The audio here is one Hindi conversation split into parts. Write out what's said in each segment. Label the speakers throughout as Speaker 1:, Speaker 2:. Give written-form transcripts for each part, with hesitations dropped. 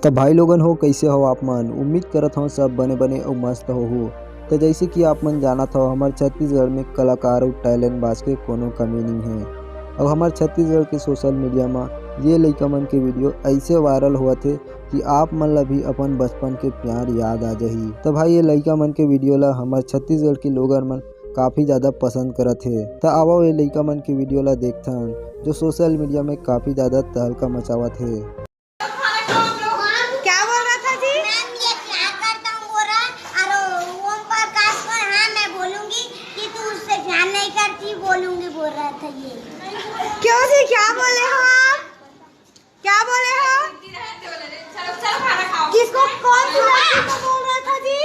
Speaker 1: तो भाई लोगन हो, कैसे हो आप मन। उम्मीद करत हो सब बने बने और मस्त हो। तो जैसे कि आप मन जानत हो, हमारे छत्तीसगढ़ में कलाकार और टैलेंट बाज के कोनो कमी नहीं है। अब हमारे छत्तीसगढ़ के सोशल मीडिया में ये लइका मन के वीडियो ऐसे वायरल हुआ थे कि आप मन ला भी अपन बचपन के प्यार याद आ जाही। तो भाई ये लइका मन के वीडियो ला हमारे छत्तीसगढ़ के लोगन मन काफ़ी ज़्यादा पसंद करत है। तो आओ ये लइका मन के वीडियो ला देखथन जो सोशल मीडिया में काफ़ी ज़्यादा तहलका मचावत है।
Speaker 2: क्या बोल रहा था जी?
Speaker 3: मैम ये प्यार करता हूँ बोल रहा और ओम प्रकाश पर हाँ मैं बोलूंगी कि तू उससे प्यार नहीं करती बोलूंगी बोल रहा था ये।
Speaker 2: क्यों जी, क्या बोले हो आप? क्या बोले हो? किसको, कौन सी लड़की को बोल रहा था जी?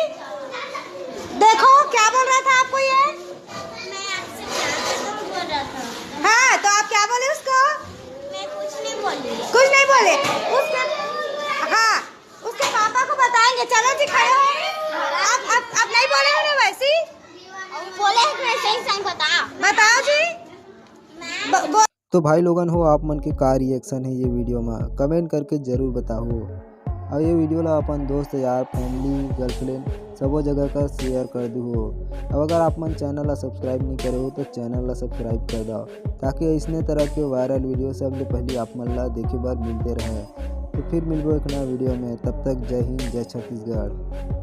Speaker 2: देखो क्या बोल रहा था आपको ये?
Speaker 3: मैं आपसे प्यार करता हूँ बोल रहा था।
Speaker 2: हाँ, तो आप क्या बोले उसको?
Speaker 3: मैं कुछ नहीं बोली।
Speaker 2: कुछ नहीं बोले उसके? हाँ, उसके पापा को बताएंगे। चलो जी, खड़े हो। आप नहीं बोले हो ना वैसी?
Speaker 3: बोले मैं सही सही
Speaker 2: बताओ जी।
Speaker 1: तो भाई लोगन हो, आप मन के का रिएक्शन है ये वीडियो में कमेंट करके ज़रूर बताओ। और ये वीडियो ला अपन दोस्त यार फैमिली गर्लफ्रेंड सबो जगह का शेयर कर दो हो। अब अगर आप मन चैनल ला सब्सक्राइब नहीं करे हो तो चैनल ला सब्सक्राइब कर दो, ताकि इसने तरह के वायरल वीडियो सबसे पहले आप मन ला देखे बार मिलते रहे। तो फिर मिलबो एक नया वीडियो में, तब तक जय हिंद जय छत्तीसगढ़।